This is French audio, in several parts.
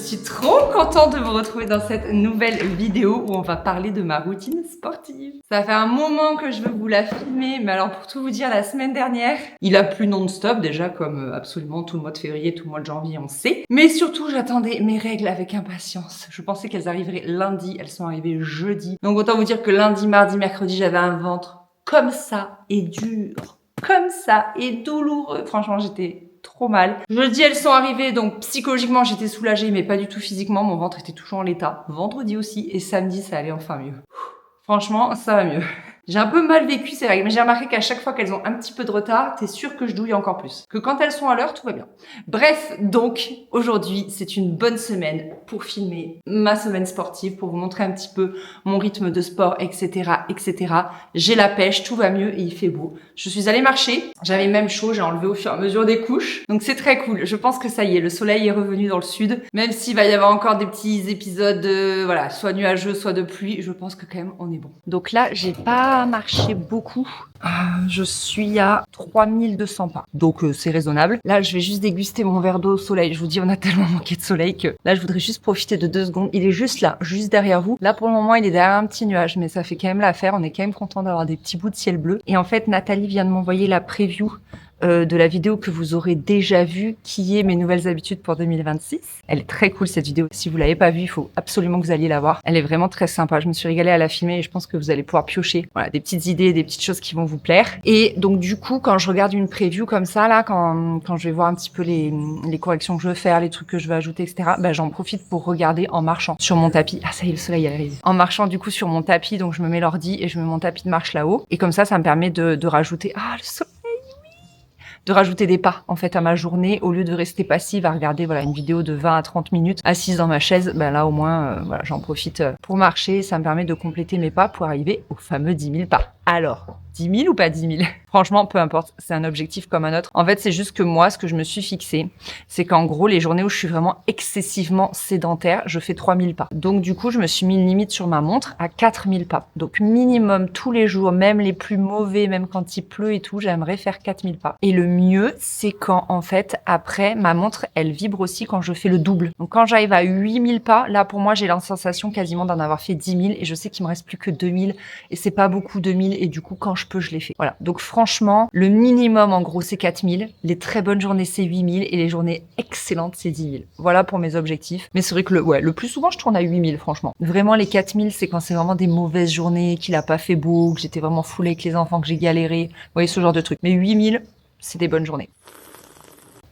suis trop contente de vous retrouver dans cette nouvelle vidéo où on va parler de ma routine sportive. Ça fait un moment que je veux vous la filmer, mais alors pour tout vous dire, la semaine dernière, il a plu non-stop déjà comme absolument tout le mois de février, tout le mois de janvier, on sait. Mais surtout, j'attendais mes règles avec impatience. Je pensais qu'elles arriveraient lundi, elles sont arrivées jeudi. Donc autant vous dire que lundi, mardi, mercredi, j'avais un ventre comme ça et dur, comme ça et douloureux. Franchement, j'étais trop mal. Jeudi, elles sont arrivées, donc psychologiquement, j'étais soulagée, mais pas du tout physiquement. Mon ventre était toujours en l'état. Vendredi aussi, et samedi, ça allait enfin mieux. Franchement, ça va mieux. J'ai un peu mal vécu ces règles, mais j'ai remarqué qu'à chaque fois qu'elles ont un petit peu de retard, t'es sûr que je douille encore plus. Que quand elles sont à l'heure, tout va bien. Bref, donc, aujourd'hui, c'est une bonne semaine pour filmer ma semaine sportive, pour vous montrer un petit peu mon rythme de sport, etc., etc. J'ai la pêche, tout va mieux et il fait beau. Je suis allée marcher, j'avais même chaud, j'ai enlevé au fur et à mesure des couches. Donc c'est très cool. Je pense que ça y est, le soleil est revenu dans le sud. Même s'il va y avoir encore des petits épisodes, voilà, soit nuageux, soit de pluie, je pense que quand même on est bon. Donc là, j'ai pas marché beaucoup. Je suis à 3200 pas. Donc c'est raisonnable. Là, je vais juste déguster mon verre d'eau au soleil. Je vous dis, on a tellement manqué de soleil que là, je voudrais juste profiter de 2 secondes. Il est juste là, juste derrière vous. Là, pour le moment, il est derrière un petit nuage, mais ça fait quand même l'affaire. On est quand même content d'avoir des petits bouts de ciel bleu. Et en fait, Nathalie vient de m'envoyer la preview de la vidéo que vous aurez déjà vue, qui est mes nouvelles habitudes pour 2026. Elle est très cool cette vidéo. Si vous l'avez pas vue, il faut absolument que vous alliez la voir. Elle est vraiment très sympa. Je me suis régalée à la filmer et je pense que vous allez pouvoir piocher, voilà, des petites idées, des petites choses qui vont vous plaire. Et donc du coup, quand je regarde une preview comme ça, là, quand je vais voir un petit peu les corrections que je veux faire, les trucs que je veux ajouter, etc., ben, j'en profite pour regarder en marchant sur mon tapis. Ah ça y est, le soleil arrive. En marchant du coup sur mon tapis, donc je me mets l'ordi et je mets mon tapis de marche là-haut. Et comme ça me permet de rajouter, le soleil, de rajouter des pas en fait à ma journée au lieu de rester passive à regarder voilà une vidéo de 20 à 30 minutes assise dans ma chaise. Ben là au moins voilà, j'en profite pour marcher, ça me permet de compléter mes pas pour arriver aux fameux 10 000 pas. Alors 10 000 ou pas 10 000? Franchement, peu importe, c'est un objectif comme un autre. En fait, c'est juste que moi, ce que je me suis fixé, c'est qu'en gros, les journées où je suis vraiment excessivement sédentaire, je fais 3 000 pas. Donc du coup, je me suis mis une limite sur ma montre à 4 000 pas. Donc minimum tous les jours, même les plus mauvais, même quand il pleut et tout, j'aimerais faire 4 000 pas. Et le mieux, c'est quand, en fait, après, ma montre, elle vibre aussi quand je fais le double. Donc quand j'arrive à 8 000 pas, là, pour moi, j'ai la sensation quasiment d'en avoir fait 10 000 et je sais qu'il me reste plus que 2 000 et c'est pas beaucoup 2 000 et du coup, quand je peux, je les fais. Voilà. Donc franchement, le minimum, en gros, c'est 4 000. Les très bonnes journées, c'est 8 000 et les journées excellentes, c'est 10 000. Voilà pour mes objectifs. Mais c'est vrai que le plus souvent, je tourne à 8 000, franchement. Vraiment, les 4 000, c'est quand c'est vraiment des mauvaises journées, qu'il a pas fait beau, que j'étais vraiment foulée avec les enfants, que j'ai galéré. Vous voyez, ce genre de truc. Mais 8 000, c'est des bonnes journées.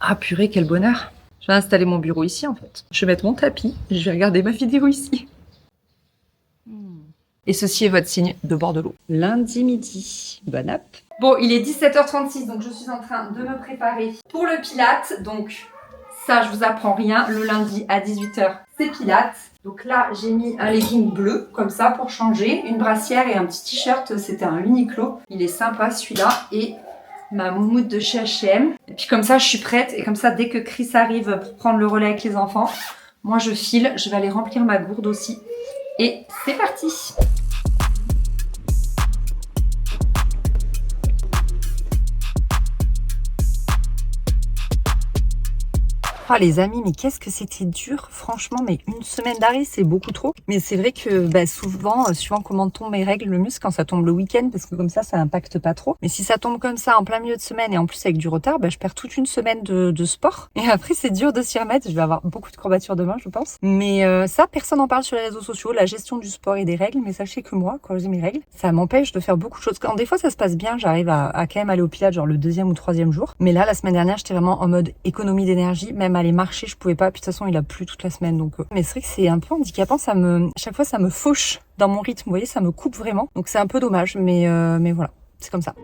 Ah purée, quel bonheur. Je vais installer mon bureau ici, en fait. Je vais mettre mon tapis, je vais regarder ma vidéo ici. Et ceci est votre signe de bord de l'eau. Lundi midi. Bonne app. Bon, il est 17h36, donc je suis en train de me préparer pour le Pilates. Donc, ça, je vous apprends rien. Le lundi à 18h, c'est Pilates. Donc là, j'ai mis un legging bleu, comme ça, pour changer. Une brassière et un petit t-shirt. C'était un Uniqlo. Il est sympa, celui-là. Et ma moumoute de chez H&M. Et puis comme ça, je suis prête. Et comme ça, dès que Chris arrive pour prendre le relais avec les enfants, moi, je file. Je vais aller remplir ma gourde aussi. Et c'est parti! Ah les amis, mais qu'est-ce que c'était dur, franchement, mais une semaine d'arrêt, c'est beaucoup trop. Mais c'est vrai que souvent, suivant comment tombent mes règles, le mieux c'est quand ça tombe le week-end, parce que comme ça impacte pas trop. Mais si ça tombe comme ça en plein milieu de semaine et en plus avec du retard, je perds toute une semaine de sport. Et après, c'est dur de s'y remettre. Je vais avoir beaucoup de courbatures demain, je pense. Mais ça, personne n'en parle sur les réseaux sociaux, la gestion du sport et des règles. Mais sachez que moi, quand j'ai mes règles, ça m'empêche de faire beaucoup de choses. Quand des fois ça se passe bien, j'arrive à quand même aller au Pilates, genre le 2e ou 3e jour. Mais là, la semaine dernière, j'étais vraiment en mode économie d'énergie, même aller marcher, je pouvais pas. Puis de toute façon, il a plu toute la semaine, donc. Mais c'est vrai que c'est un peu handicapant. Chaque fois, ça me fauche dans mon rythme. Vous voyez, ça me coupe vraiment. Donc c'est un peu dommage, mais voilà, c'est comme ça.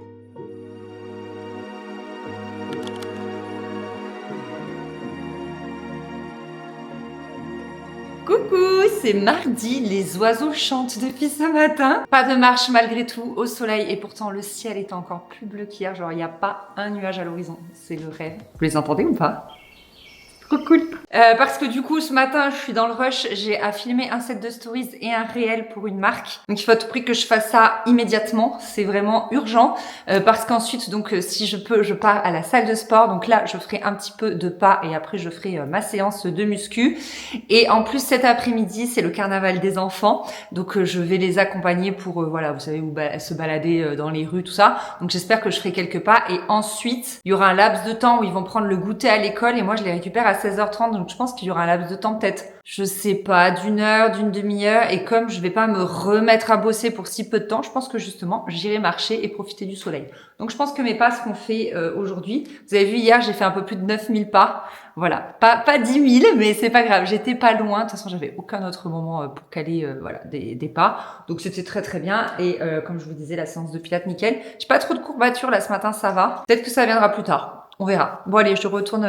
Coucou, c'est mardi, les oiseaux chantent depuis ce matin. Pas de marche malgré tout, au soleil, et pourtant le ciel est encore plus bleu qu'hier, genre il n'y a pas un nuage à l'horizon. C'est le rêve. Vous les entendez ou pas? Trop cool. Parce que du coup, ce matin, je suis dans le rush. J'ai à filmer un set de stories et un réel pour une marque. Donc, il faut à tout prix que je fasse ça immédiatement. C'est vraiment urgent. Parce qu'ensuite, donc, si je peux, je pars à la salle de sport. Donc là, je ferai un petit peu de pas et après, je ferai ma séance de muscu. Et en plus, cet après-midi, c'est le carnaval des enfants. Donc, je vais les accompagner pour, voilà, vous savez, se balader dans les rues, tout ça. Donc, j'espère que je ferai quelques pas. Et ensuite, il y aura un laps de temps où ils vont prendre le goûter à l'école et moi, je les récupère à 16h30. Donc, je pense qu'il y aura un laps de temps peut-être, je sais pas, d'une heure, d'une demi-heure. Et comme je vais pas me remettre à bosser pour si peu de temps, je pense que justement, j'irai marcher et profiter du soleil. Donc, je pense que mes pas seront faits aujourd'hui. Vous avez vu, hier, j'ai fait un peu plus de 9000 pas. Voilà, pas 10 000, mais c'est pas grave. J'étais pas loin. De toute façon, j'avais aucun autre moment pour caler voilà des pas. Donc, c'était très très bien. Et comme je vous disais, la séance de pilates, nickel. J'ai pas trop de courbatures là ce matin, ça va. Peut-être que ça viendra plus tard. On verra. Bon allez, je retourne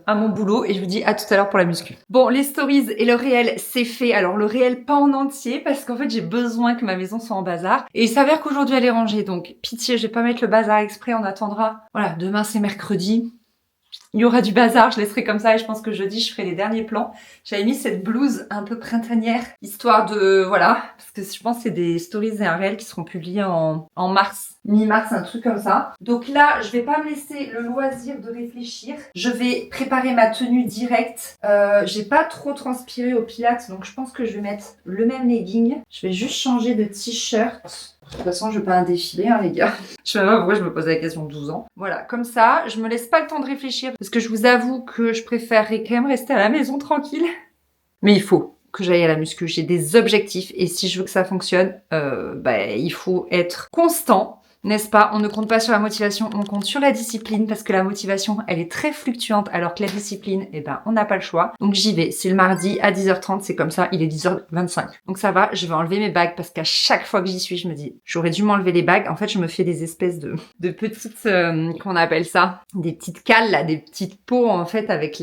à mon boulot et je vous dis à tout à l'heure pour la muscu. Bon, les stories et le réel, c'est fait. Alors le réel pas en entier parce qu'en fait j'ai besoin que ma maison soit en bazar. Et il s'avère qu'aujourd'hui elle est rangée, donc pitié, je vais pas mettre le bazar exprès, on attendra. Voilà, demain c'est mercredi. Il y aura du bazar, je laisserai comme ça et je pense que jeudi je ferai les derniers plans. J'avais mis cette blouse un peu printanière, histoire de, voilà, parce que je pense que c'est des stories et un réel qui seront publiés en mars, mi-mars, un truc comme ça. Donc là, je vais pas me laisser le loisir de réfléchir. Je vais préparer ma tenue directe. J'ai pas trop transpiré au pilates, donc je pense que je vais mettre le même legging. Je vais juste changer de t-shirt. De toute façon, je veux pas un défilé, hein, les gars. Je sais même pas pourquoi je me pose la question de 12 ans. Voilà, comme ça, je me laisse pas le temps de réfléchir parce que je vous avoue que je préférerais quand même rester à la maison tranquille. Mais il faut que j'aille à la muscu. J'ai des objectifs et si je veux que ça fonctionne, il faut être constant. N'est-ce pas? On ne compte pas sur la motivation, on compte sur la discipline parce que la motivation, elle est très fluctuante alors que la discipline, on n'a pas le choix. Donc j'y vais. C'est le mardi à 10h30, c'est comme ça, il est 10h25. Donc ça va, je vais enlever mes bagues parce qu'à chaque fois que j'y suis, je me dis, j'aurais dû m'enlever les bagues. En fait, je me fais des espèces de petites, qu'on appelle ça, des petites cales là, des petites pots en fait avec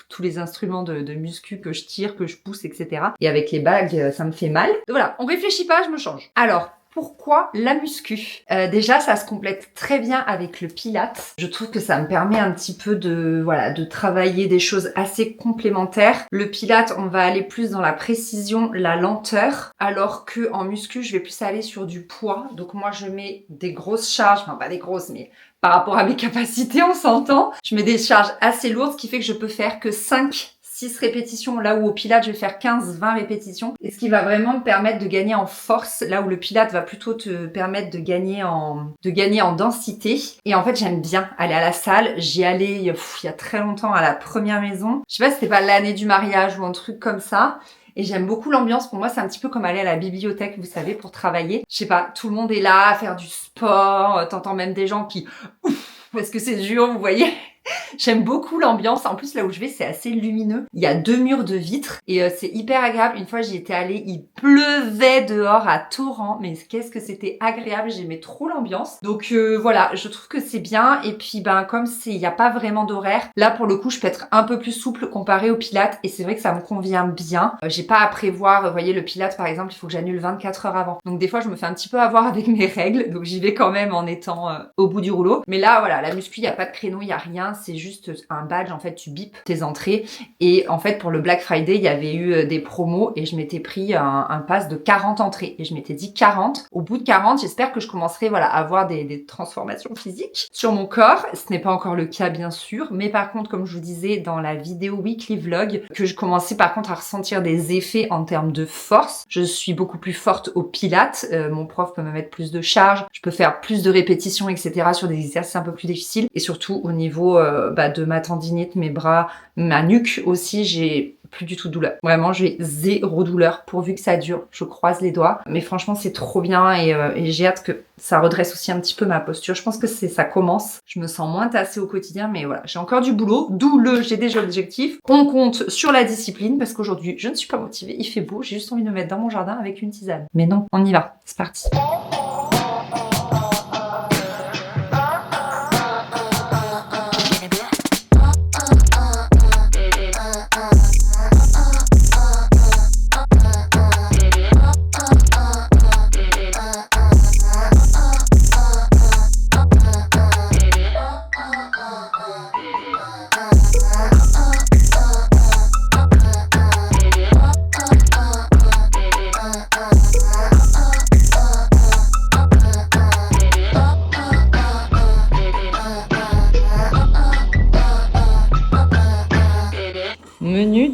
tous les instruments de muscu que je tire, que je pousse, etc. Et avec les bagues, ça me fait mal. Donc voilà, on réfléchit pas, je me change. Alors, pourquoi la muscu? Déjà, ça se complète très bien avec le pilates. Je trouve que ça me permet un petit peu de travailler des choses assez complémentaires. Le pilates, on va aller plus dans la précision, la lenteur, alors que en muscu, je vais plus aller sur du poids. Donc moi, je mets des grosses charges, enfin pas des grosses, mais par rapport à mes capacités, on s'entend. Je mets des charges assez lourdes, ce qui fait que je peux faire que 6 répétitions, là où au pilates, je vais faire 15-20 répétitions. Et ce qui va vraiment me permettre de gagner en force, là où le pilates va plutôt te permettre de gagner en densité. Et en fait, j'aime bien aller à la salle. J'y allais il y a très longtemps à la première maison. Je sais pas si c'était pas l'année du mariage ou un truc comme ça. Et j'aime beaucoup l'ambiance. Pour moi, c'est un petit peu comme aller à la bibliothèque, vous savez, pour travailler. Je sais pas, tout le monde est là à faire du sport. T'entends même des gens qui... Ouf, parce que c'est dur, vous voyez. J'aime beaucoup l'ambiance. En plus, là où je vais, c'est assez lumineux. Il y a 2 murs de vitres et c'est hyper agréable. Une fois, j'y étais allée, il pleuvait dehors à torrent. Mais qu'est-ce que c'était agréable. J'aimais trop l'ambiance. Donc voilà, je trouve que c'est bien. Et puis, comme il n'y a pas vraiment d'horaire, là, pour le coup, je peux être un peu plus souple comparé au pilates. Et c'est vrai que ça me convient bien. J'ai pas à prévoir, vous voyez, le pilates, par exemple, il faut que j'annule 24 heures avant. Donc des fois, je me fais un petit peu avoir avec mes règles. Donc j'y vais quand même en étant au bout du rouleau. Mais là, voilà, la muscu, il n'y a pas de créneau, il n'y a rien. C'est juste un badge, en fait, tu bipes tes entrées. Et en fait, pour le Black Friday, il y avait eu des promos et je m'étais pris un pass de 40 entrées. Et je m'étais dit 40. Au bout de 40, j'espère que je commencerai à avoir des transformations physiques sur mon corps. Ce n'est pas encore le cas, bien sûr. Mais par contre, comme je vous disais dans la vidéo Weekly Vlog, que je commençais par contre à ressentir des effets en termes de force. Je suis beaucoup plus forte au pilates. Mon prof peut me mettre plus de charge. Je peux faire plus de répétitions, etc. sur des exercices un peu plus difficiles. Et surtout au niveau de ma tendinite, mes bras, ma nuque aussi, j'ai plus du tout de douleur. Vraiment, j'ai 0 douleur pourvu que ça dure. Je croise les doigts. Mais franchement, c'est trop bien et j'ai hâte que ça redresse aussi un petit peu ma posture. Je pense que ça commence. Je me sens moins tassée au quotidien, mais voilà, j'ai encore du boulot. D'où j'ai déjà l'objectif. On compte sur la discipline parce qu'aujourd'hui, je ne suis pas motivée. Il fait beau. J'ai juste envie de me mettre dans mon jardin avec une tisane. Mais non, on y va. C'est parti.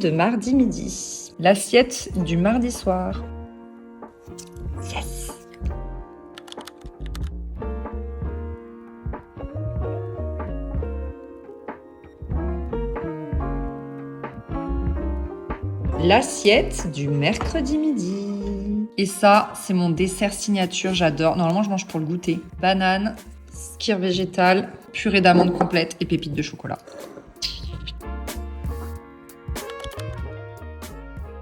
de mardi midi. L'assiette du mardi soir. Yes! L'assiette du mercredi midi. Et ça, c'est mon dessert signature, j'adore. Normalement, je mange pour le goûter. Banane, skyr végétal, purée d'amande complète et pépites de chocolat.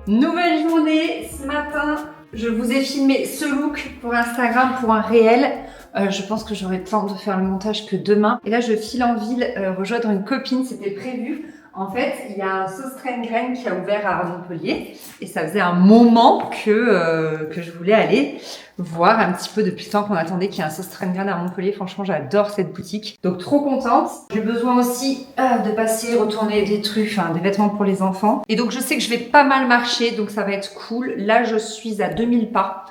Nouvelle journée, ce matin, je vous ai filmé ce look pour Instagram pour un réel. Je pense que j'aurai le temps de faire le montage que demain. Et là, je file en ville rejoindre une copine, c'était prévu. En fait, il y a un sauce Train qui a ouvert à Montpellier et ça faisait un moment que je voulais aller voir un petit peu depuis le temps qu'on attendait qu'il y ait un sauce Train à Montpellier. Franchement, j'adore cette boutique. Donc, trop contente. J'ai besoin aussi de passer, retourner des trucs, enfin des vêtements pour les enfants. Et donc, je sais que je vais pas mal marcher, donc ça va être cool. Là, je suis à 2000 pas.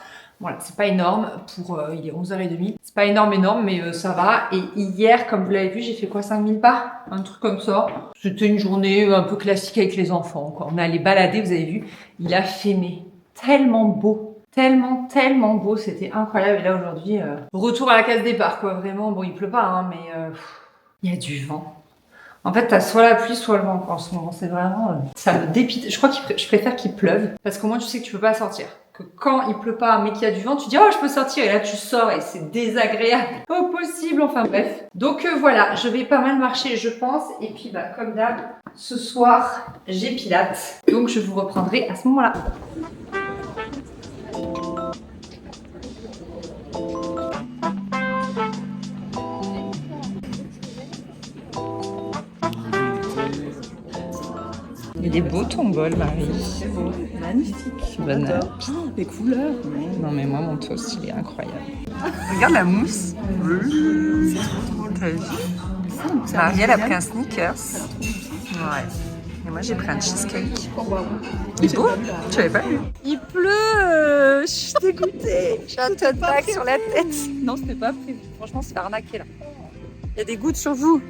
Voilà, c'est pas énorme pour... il est 11h30. C'est pas énorme, mais ça va. Et hier, comme vous l'avez vu, j'ai fait quoi, 5000 pas? Un truc comme ça. C'était une journée un peu classique avec les enfants, quoi. On est allé balader, vous avez vu. Il a fait, mais tellement beau. Tellement beau. C'était incroyable. Et là, aujourd'hui, retour à la case départ, quoi. Vraiment, bon, il pleut pas, hein, mais il y a du vent. En fait, t'as soit la pluie, soit le vent en ce moment. C'est vraiment... ça me dépite. Je crois que je préfère qu'il pleuve. Parce qu'au moins, tu sais que tu peux pas sortir. Que quand il pleut pas, mais qu'il y a du vent, tu dis « Oh, je peux sortir !» Et là, tu sors et c'est désagréable. Pas possible, enfin bref. Donc voilà, je vais pas mal marcher, je pense. Et puis, bah, comme d'hab, ce soir, j'ai Pilates. Donc, je vous reprendrai à ce moment-là. Il est beau ton bol, Marie. C'est beau, magnifique. Bonne J'adore. Les couleurs. Non mais moi mon toast il est incroyable. Regarde la mousse. C'est trop drôle. T'as vu? Marielle a pris un sneakers. Ouais. Et moi j'ai pris un cheesecake. Il est beau? Tu l'avais pas vu? Il pleut. Je suis dégoûtée. J'ai un tote bag sur la tête. Non, c'était pas prévu. Franchement, c'est arnaqué là. Il y a des gouttes sur vous.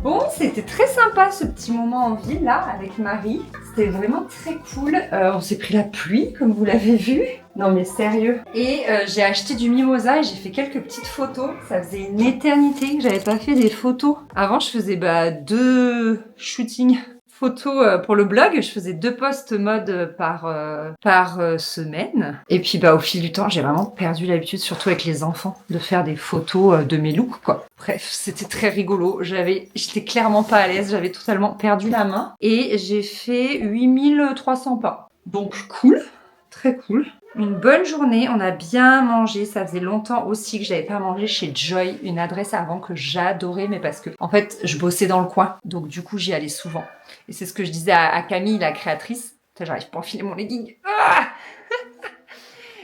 Bon, c'était très sympa ce petit moment en ville là avec Marie. C'était vraiment très cool. On s'est pris la pluie comme vous l'avez vu. Non mais sérieux. Et j'ai acheté du mimosa et j'ai fait quelques petites photos. Ça faisait une éternité que j'avais pas fait des photos. Avant je faisais 2 shootings photos pour le blog. Je faisais 2 posts mode par semaine. Et puis au fil du temps, j'ai vraiment perdu l'habitude, surtout avec les enfants, de faire des photos de mes looks quoi. Bref, c'était très rigolo. J'étais clairement pas à l'aise, j'avais totalement perdu la main. Et j'ai fait 8300 pas. Donc cool, très cool. Une bonne journée, on a bien mangé, ça faisait longtemps aussi que j'avais pas mangé chez Joy, une adresse avant que j'adorais, mais parce que en fait je bossais dans le coin, donc du coup j'y allais souvent. Et c'est ce que je disais à Camille, la créatrice. Putain, j'arrive pas à enfiler mon legging. Ah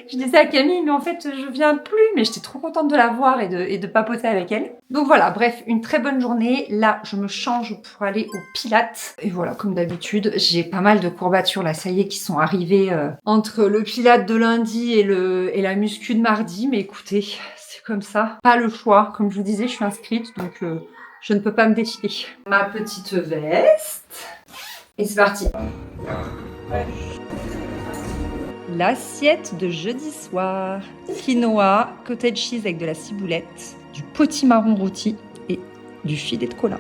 je disais à Camille, mais en fait je viens plus, mais j'étais trop contente de la voir et de papoter avec elle. Donc voilà, bref, une très bonne journée. Là, je me change pour aller au Pilates. Et voilà, comme d'habitude, j'ai pas mal de courbatures là, ça y est, qui sont arrivées entre le Pilates de lundi et la muscu de mardi. Mais écoutez, c'est comme ça. Pas le choix. Comme je vous disais, je suis inscrite, donc je ne peux pas me défiler. Ma petite veste. Et c'est parti. L'assiette de jeudi soir. Quinoa, cottage cheese avec de la ciboulette, du potimarron rôti et du filet de cola.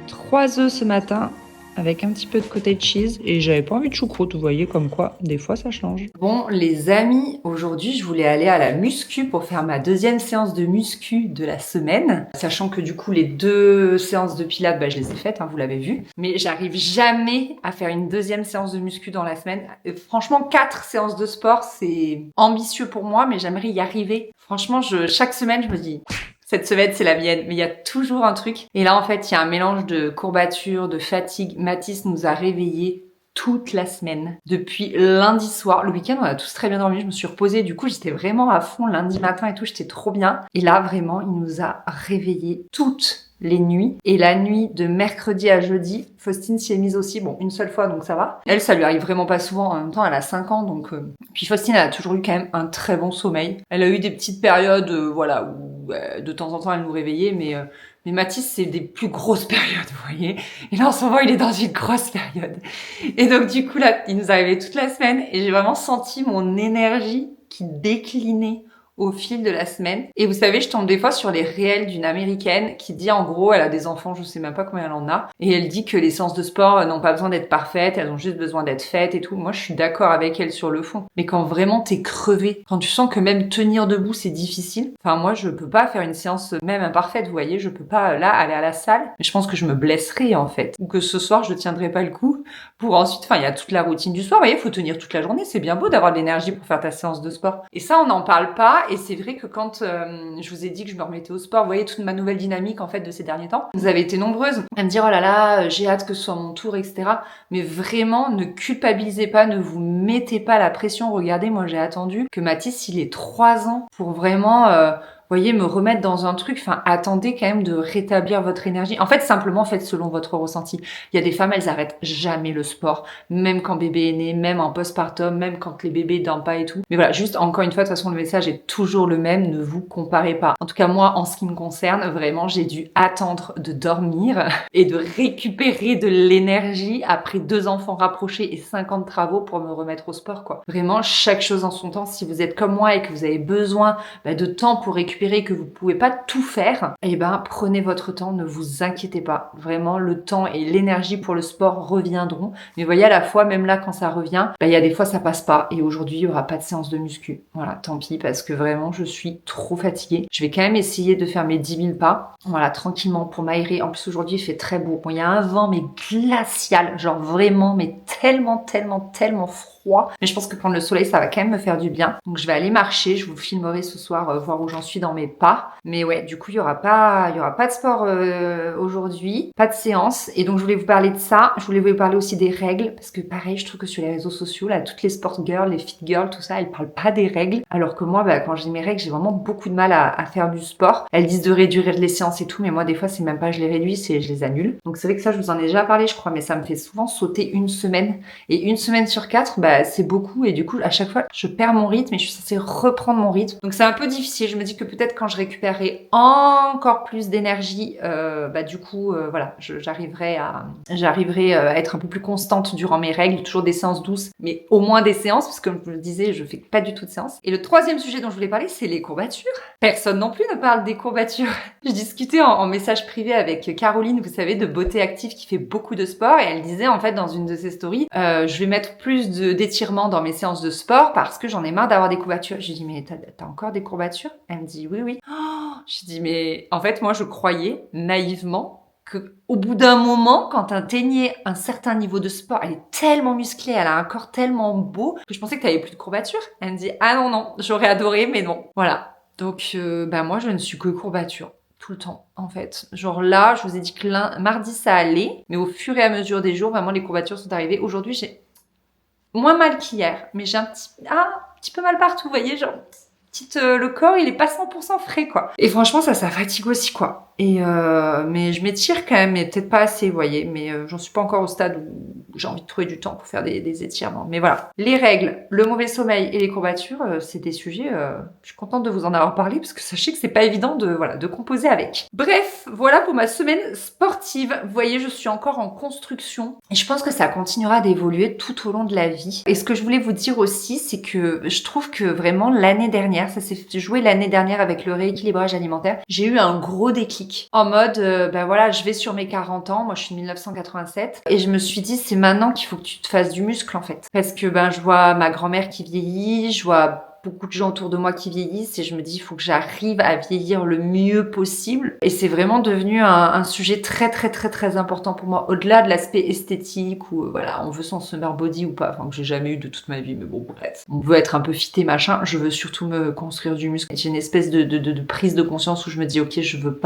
3 œufs ce matin avec un petit peu de cottage cheese et j'avais pas envie de choucroute, vous voyez comme quoi des fois ça change. Bon les amis, aujourd'hui je voulais aller à la muscu pour faire ma 2e séance de muscu de la semaine, sachant que du coup les 2 séances de pilates je les ai faites, hein, vous l'avez vu, mais j'arrive jamais à faire une 2e séance de muscu dans la semaine. Franchement 4 séances de sport c'est ambitieux pour moi, mais j'aimerais y arriver. Franchement chaque semaine je me dis cette semaine, c'est la mienne, mais il y a toujours un truc. Et là, en fait, il y a un mélange de courbatures, de fatigue. Mathis nous a réveillés toute la semaine. Depuis lundi soir. Le week-end, on a tous très bien dormi. Je me suis reposée. Du coup, j'étais vraiment à fond lundi matin et tout. J'étais trop bien. Et là, vraiment, il nous a réveillés toute les nuits. Et la nuit de mercredi à jeudi, Faustine s'y est mise aussi, bon, une seule fois, donc ça va. Elle, ça lui arrive vraiment pas souvent. En même temps, elle a 5 ans, donc... Puis Faustine, elle a toujours eu quand même un très bon sommeil. Elle a eu des petites périodes, voilà, où de temps en temps, elle nous réveillait, mais Mathis, c'est des plus grosses périodes, vous voyez. Et là, en ce moment, il est dans une grosse période. Et donc, du coup, là, il nous arrivait toute la semaine et j'ai vraiment senti mon énergie qui déclinait au fil de la semaine. Et vous savez, je tombe des fois sur les réels d'une américaine qui dit, en gros, elle a des enfants, je sais même pas combien elle en a, et elle dit que les séances de sport n'ont pas besoin d'être parfaites, elles ont juste besoin d'être faites et tout. Moi, je suis d'accord avec elle sur le fond. Mais quand vraiment t'es crevé, quand tu sens que même tenir debout, c'est difficile, enfin, moi, je peux pas faire une séance même imparfaite, vous voyez, je peux pas, là, aller à la salle, mais je pense que je me blesserai, en fait. Ou que ce soir, je tiendrai pas le coup pour ensuite, enfin, il y a toute la routine du soir, vous voyez, faut tenir toute la journée, c'est bien beau d'avoir de l'énergie pour faire ta séance de sport. Et ça, on n'en parle pas. Et c'est vrai que quand je vous ai dit que je me remettais au sport, vous voyez toute ma nouvelle dynamique en fait de ces derniers temps, vous avez été nombreuses à me dire oh là là, j'ai hâte que ce soit mon tour, etc. Mais vraiment, ne culpabilisez pas, ne vous mettez pas la pression. Regardez, moi j'ai attendu que Mathis il ait 3 ans pour vraiment... voyez, me remettre dans un truc, enfin, attendez quand même de rétablir votre énergie. En fait, simplement, faites selon votre ressenti. Il y a des femmes, elles arrêtent jamais le sport, même quand bébé est né, même en postpartum, même quand les bébés dorment pas et tout. Mais voilà, juste encore une fois, de toute façon, le message est toujours le même, ne vous comparez pas. En tout cas, moi, en ce qui me concerne, vraiment, j'ai dû attendre de dormir et de récupérer de l'énergie après 2 enfants rapprochés et 5 ans de travaux pour me remettre au sport, quoi. Vraiment, chaque chose en son temps. Si vous êtes comme moi et que vous avez besoin de temps pour récupérer, que vous pouvez pas tout faire, eh ben prenez votre temps, ne vous inquiétez pas. Vraiment, le temps et l'énergie pour le sport reviendront. Mais voyez, à la fois, même là, quand ça revient, il y a des fois, ça passe pas. Et aujourd'hui, il y aura pas de séance de muscu. Voilà, tant pis, parce que vraiment, je suis trop fatiguée. Je vais quand même essayer de faire mes 10 000 pas. Voilà, tranquillement, pour m'aérer. En plus, aujourd'hui, il fait très beau. Bon, il y a un vent, mais glacial. Genre vraiment, mais tellement froid. Mais je pense que prendre le soleil, ça va quand même me faire du bien. Donc, je vais aller marcher. Je vous filmerai ce soir, voir où j'en suis dans mes pas. Mais ouais, du coup, il y aura pas de sport aujourd'hui, pas de séance. Et donc, je voulais vous parler de ça. Je voulais vous parler aussi des règles, parce que pareil, je trouve que sur les réseaux sociaux, là, toutes les sport girls, les fit girls, tout ça, elles parlent pas des règles. Alors que moi, quand j'ai mes règles, j'ai vraiment beaucoup de mal à faire du sport. Elles disent de réduire les séances et tout, mais moi, des fois, c'est même pas je les réduis, c'est je les annule. Donc, c'est vrai que ça, je vous en ai déjà parlé, je crois, mais ça me fait souvent sauter une semaine. Et une semaine sur 4, c'est beaucoup. Et du coup, à chaque fois, je perds mon rythme et je suis censée reprendre mon rythme. Donc, c'est un peu difficile. Je me dis que peut-être quand je récupérerai encore plus d'énergie, du coup, voilà, j'arriverai à être un peu plus constante durant mes règles, toujours des séances douces, mais au moins des séances, parce que comme je le disais, je fais pas du tout de séances. Et le troisième sujet dont je voulais parler, c'est les courbatures. Personne non plus ne parle des courbatures. Je discutais en message privé avec Caroline, vous savez, de Beauté Active, qui fait beaucoup de sport, et elle disait en fait dans une de ses stories, je vais mettre plus d'étirements dans mes séances de sport parce que j'en ai marre d'avoir des courbatures. Je lui dis mais t'as encore des courbatures? Elle me dit oui. Oh, je dis mais en fait moi je croyais naïvement que au bout d'un moment, quand tu atteignais un certain niveau de sport, elle est tellement musclée, elle a un corps tellement beau que je pensais que tu avais plus de courbatures. Elle me dit ah non, j'aurais adoré mais non. Voilà. Donc moi je ne suis que courbatures. Tout le temps, en fait. Genre là, je vous ai dit que mardi ça allait, mais au fur et à mesure des jours, vraiment les courbatures sont arrivées. Aujourd'hui, j'ai moins mal qu'hier, mais j'ai un petit peu mal partout, vous voyez, genre le corps il est pas 100% frais quoi. Et franchement ça fatigue aussi quoi. Et mais je m'étire quand même, mais peut-être pas assez, vous voyez. Mais j'en suis pas encore au stade où j'ai envie de trouver du temps pour faire des étirements. Mais voilà, les règles, le mauvais sommeil et les courbatures, c'est des sujets. Je suis contente de vous en avoir parlé parce que sachez que c'est pas évident de composer avec. Bref, voilà pour ma semaine sportive. Vous voyez, je suis encore en construction et je pense que ça continuera d'évoluer tout au long de la vie. Et ce que je voulais vous dire aussi, c'est que je trouve que vraiment l'année dernière, ça s'est joué l'année dernière avec le rééquilibrage alimentaire. J'ai eu un gros déclic. En mode, voilà, je vais sur mes 40 ans, moi je suis de 1987, et je me suis dit, c'est maintenant qu'il faut que tu te fasses du muscle en fait. Parce que je vois ma grand-mère qui vieillit, je vois beaucoup de gens autour de moi qui vieillissent et je me dis il faut que j'arrive à vieillir le mieux possible et c'est vraiment devenu un sujet très important pour moi au-delà de l'aspect esthétique où voilà on veut son summer body ou pas, enfin que j'ai jamais eu de toute ma vie mais bon bref, on veut être un peu fité machin, je veux surtout me construire du muscle. J'ai une espèce de prise de conscience où je me dis ok je veux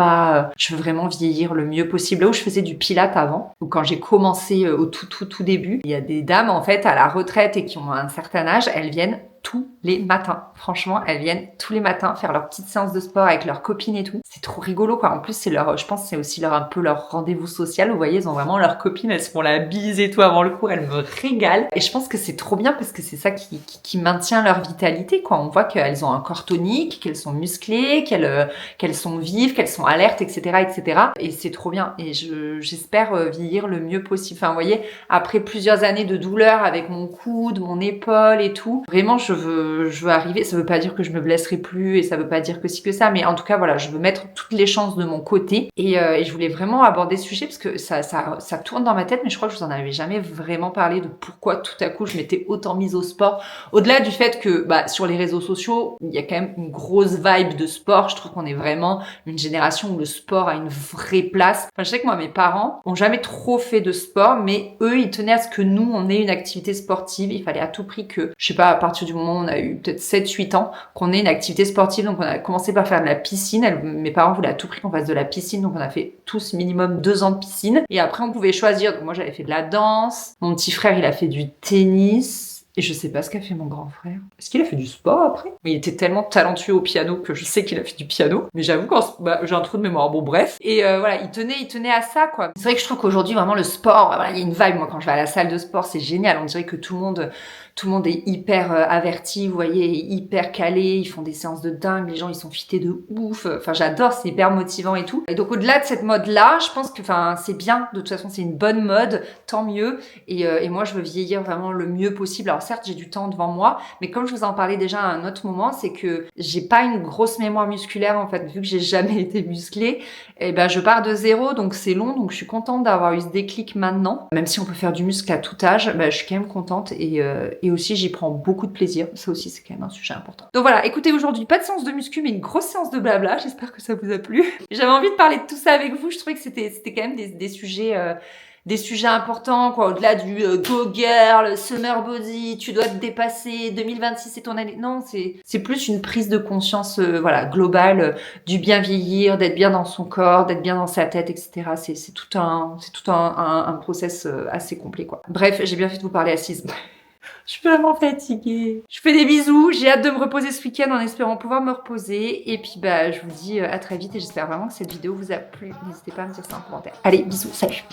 vraiment vieillir le mieux possible. Là où je faisais du pilates avant ou quand j'ai commencé au tout début, il y a des dames en fait à la retraite et qui ont un certain âge, elles viennent tout les matins. Franchement, elles viennent tous les matins faire leur petite séance de sport avec leurs copines et tout. C'est trop rigolo, quoi. En plus, c'est leur, je pense que c'est aussi un peu leur rendez-vous social. Vous voyez, ils ont vraiment leurs copines, elles se font la bise et tout avant le cours. Elles me régalent. Et je pense que c'est trop bien parce que c'est ça qui maintient leur vitalité, quoi. On voit qu'elles ont un corps tonique, qu'elles sont musclées, qu'elles sont vives, qu'elles sont alertes, etc., etc. Et c'est trop bien. Et j'espère vieillir le mieux possible. Enfin, vous voyez, après plusieurs années de douleur avec mon coude, mon épaule et tout, vraiment, je veux arriver. Ça veut pas dire que je me blesserai plus et ça veut pas dire que si que ça, mais en tout cas, voilà, je veux mettre toutes les chances de mon côté. Et je voulais vraiment aborder ce sujet parce que ça tourne dans ma tête, mais je crois que je vous en avais jamais vraiment parlé de pourquoi tout à coup je m'étais autant mise au sport. Au-delà du fait que, sur les réseaux sociaux, il y a quand même une grosse vibe de sport. Je trouve qu'on est vraiment une génération où le sport a une vraie place. Enfin, je sais que moi, mes parents ont jamais trop fait de sport, mais eux, ils tenaient à ce que nous, on ait une activité sportive. Il fallait à tout prix que, je sais pas, à partir du moment où on a eu peut-être 7-8 ans, qu'on ait une activité sportive. Donc, on a commencé par faire de la piscine. Mes parents voulaient à tout prix qu'on fasse de la piscine. Donc, on a fait tous minimum 2 ans de piscine. Et après, on pouvait choisir. Donc, moi, j'avais fait de la danse. Mon petit frère, il a fait du tennis. Et je sais pas ce qu'a fait mon grand frère. Est-ce qu'il a fait du sport après? Mais il était tellement talentueux au piano que je sais qu'il a fait du piano. Mais j'avoue j'ai un trou de mémoire. Bon, bref. Et voilà, il tenait à ça, quoi. C'est vrai que je trouve qu'aujourd'hui, vraiment, le sport, voilà, il y a une vibe. Moi, quand je vais à la salle de sport, c'est génial. On dirait que tout le monde est hyper averti, vous voyez, hyper calé. Ils font des séances de dingue. Les gens, ils sont fités de ouf. Enfin, j'adore. C'est hyper motivant et tout. Et donc, au-delà de cette mode-là, je pense que, c'est bien. De toute façon, c'est une bonne mode. Tant mieux. Et moi, je veux vieillir vraiment le mieux possible. Alors, certes, j'ai du temps devant moi, mais comme je vous en parlais déjà à un autre moment, c'est que j'ai pas une grosse mémoire musculaire, en fait, vu que j'ai jamais été musclée. Et je pars de zéro, donc c'est long, donc je suis contente d'avoir eu ce déclic maintenant. Même si on peut faire du muscle à tout âge, je suis quand même contente et aussi j'y prends beaucoup de plaisir. Ça aussi, c'est quand même un sujet important. Donc voilà, écoutez, aujourd'hui, pas de séance de muscu, mais une grosse séance de blabla. J'espère que ça vous a plu. J'avais envie de parler de tout ça avec vous. Je trouvais que c'était quand même des sujets importants, quoi, au-delà du go girl, summer body, tu dois te dépasser, 2026 c'est ton année. Non, c'est plus une prise de conscience globale du bien vieillir, d'être bien dans son corps, d'être bien dans sa tête, etc. C'est tout un process assez complet, quoi. Bref, j'ai bien fait de vous parler assise. Je suis vraiment fatiguée. Je fais des bisous, j'ai hâte de me reposer ce week-end en espérant pouvoir me reposer. Et puis je vous dis à très vite et j'espère vraiment que cette vidéo vous a plu. N'hésitez pas à me dire ça en commentaire. Allez, bisous, salut!